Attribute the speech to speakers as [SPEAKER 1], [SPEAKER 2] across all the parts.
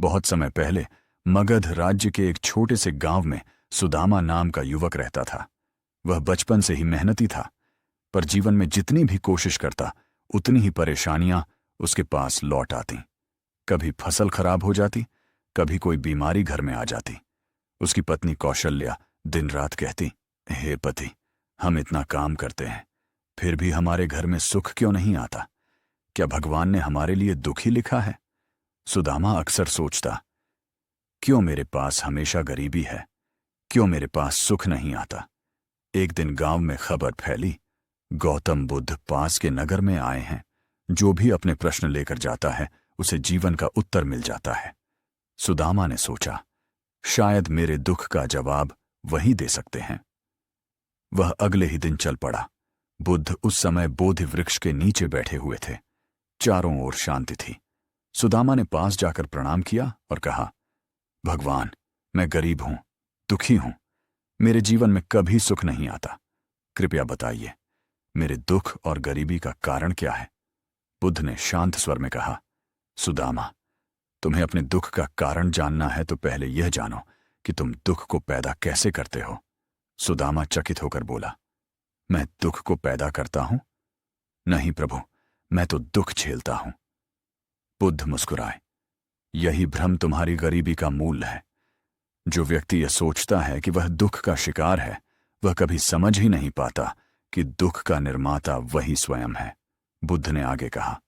[SPEAKER 1] बहुत समय पहले मगध राज्य के एक छोटे से गांव में सुदामा नाम का युवक रहता था। वह बचपन से ही मेहनती था, पर जीवन में जितनी भी कोशिश करता उतनी ही परेशानियां उसके पास लौट आती। कभी फसल खराब हो जाती, कभी कोई बीमारी घर में आ जाती। उसकी पत्नी कौशल्या दिन रात कहती, हे पति, हम इतना काम करते हैं, फिर भी हमारे घर में सुख क्यों नहीं आता? क्या भगवान ने हमारे लिए दुख ही लिखा है? सुदामा अक्सर सोचता, क्यों मेरे पास हमेशा गरीबी है, क्यों मेरे पास सुख नहीं आता? एक दिन गांव में खबर फैली, गौतम बुद्ध पास के नगर में आए हैं। जो भी अपने प्रश्न लेकर जाता है उसे जीवन का उत्तर मिल जाता है। सुदामा ने सोचा, शायद मेरे दुख का जवाब वही दे सकते हैं। वह अगले ही दिन चल पड़ा। बुद्ध उस समय बोधि वृक्ष के नीचे बैठे हुए थे। चारों ओर शांति थी। सुदामा ने पास जाकर प्रणाम किया और कहा, भगवान, मैं गरीब हूं, दुखी हूं, मेरे जीवन में कभी सुख नहीं आता। कृपया बताइए, मेरे दुख और गरीबी का कारण क्या है? बुद्ध ने शांत स्वर में कहा, सुदामा, तुम्हें अपने दुख का कारण जानना है तो पहले यह जानो कि तुम दुख को पैदा कैसे करते हो। सुदामा चकित होकर बोला, मैं दुख को पैदा करता हूं? नहीं प्रभु, मैं तो दुख झेलता हूं। बुद्ध मुस्कुराए, यही भ्रम तुम्हारी गरीबी का मूल है। जो व्यक्ति यह सोचता है कि वह दुख का शिकार है, वह कभी समझ ही नहीं पाता कि दुख का निर्माता वही स्वयं है। बुद्ध ने आगे कहा,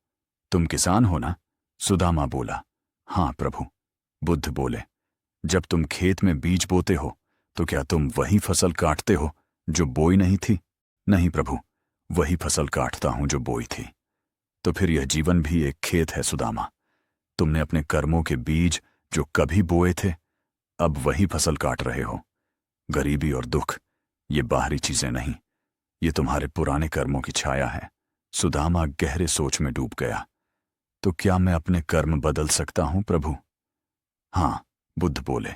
[SPEAKER 1] तुम किसान हो ना? सुदामा बोला, हां प्रभु। बुद्ध बोले, जब तुम खेत में बीज बोते हो तो क्या तुम वही फसल काटते हो जो बोई नहीं थी? नहीं प्रभु, वही फसल काटता हूं जो बोई थी। तो फिर यह जीवन भी एक खेत है सुदामा। तुमने अपने कर्मों के बीज जो कभी बोए थे, अब वही फसल काट रहे हो। गरीबी और दुख ये बाहरी चीजें नहीं, ये तुम्हारे पुराने कर्मों की छाया है। सुदामा गहरे सोच में डूब गया। तो क्या मैं अपने कर्म बदल सकता हूं प्रभु? हां, बुद्ध बोले,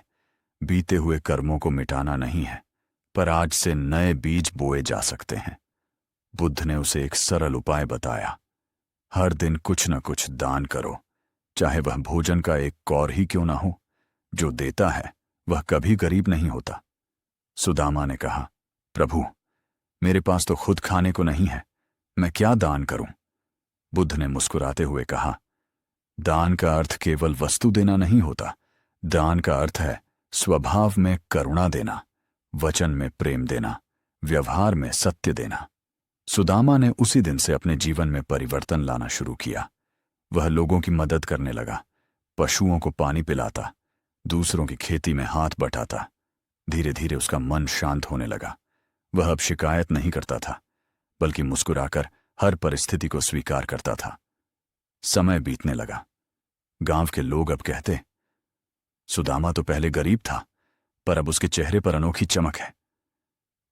[SPEAKER 1] बीते हुए कर्मों को मिटाना नहीं है, पर आज से नए बीज बोए जा सकते हैं। बुद्ध ने उसे एक सरल उपाय बताया, हर दिन कुछ न कुछ दान करो, चाहे वह भोजन का एक कौर ही क्यों ना हो। जो देता है वह कभी गरीब नहीं होता। सुदामा ने कहा, प्रभु, मेरे पास तो खुद खाने को नहीं है, मैं क्या दान करूं? बुद्ध ने मुस्कुराते हुए कहा, दान का अर्थ केवल वस्तु देना नहीं होता। दान का अर्थ है स्वभाव में करुणा देना, वचन में प्रेम देना, व्यवहार में सत्य देना। सुदामा ने उसी दिन से अपने जीवन में परिवर्तन लाना शुरू किया। वह लोगों की मदद करने लगा, पशुओं को पानी पिलाता, दूसरों की खेती में हाथ बटाता। धीरे धीरे उसका मन शांत होने लगा। वह अब शिकायत नहीं करता था, बल्कि मुस्कुराकर हर परिस्थिति को स्वीकार करता था। समय बीतने लगा। गांव के लोग अब कहते, सुदामा तो पहले गरीब था, पर अब उसके चेहरे पर अनोखी चमक है।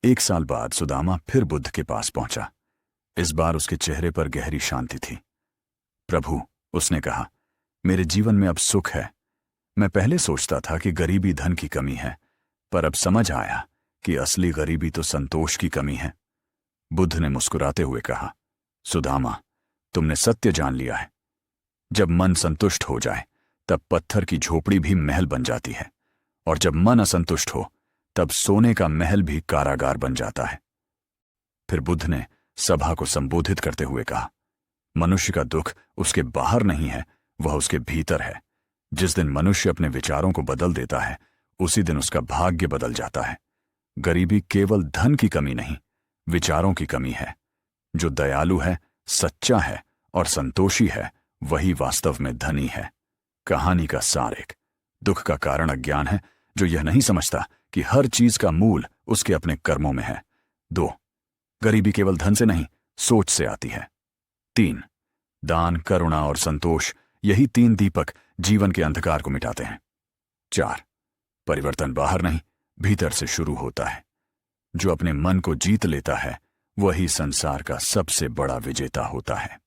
[SPEAKER 1] 1 साल बाद सुदामा फिर बुद्ध के पास पहुंचा। इस बार उसके चेहरे पर गहरी शांति थी। प्रभु, उसने कहा, मेरे जीवन में अब सुख है। मैं पहले सोचता था कि गरीबी धन की कमी है, पर अब समझ आया कि असली गरीबी तो संतोष की कमी है। बुद्ध ने मुस्कुराते हुए कहा, सुदामा, तुमने सत्य जान लिया है। जब मन संतुष्ट हो जाए तब पत्थर की झोपड़ी भी महल बन जाती है, और जब मन असंतुष्ट हो तब सोने का महल भी कारागार बन जाता है। फिर बुद्ध ने सभा को संबोधित करते हुए कहा, मनुष्य का दुख उसके बाहर नहीं है, वह उसके भीतर है। जिस दिन मनुष्य अपने विचारों को बदल देता है, उसी दिन उसका भाग्य बदल जाता है। गरीबी केवल धन की कमी नहीं, विचारों की कमी है। जो दयालु है, सच्चा है और संतोषी है, वही वास्तव में धनी है। कहानी का सार एक, दुख का कारण अज्ञान है, जो यह नहीं समझता कि हर चीज का मूल उसके अपने कर्मों में है। 2, गरीबी केवल धन से नहीं, सोच से आती है। 3, दान, करुणा और संतोष, यही 3 दीपक जीवन के अंधकार को मिटाते हैं। 4, परिवर्तन बाहर नहीं, भीतर से शुरू होता है। जो अपने मन को जीत लेता है, वही संसार का सबसे बड़ा विजेता होता है।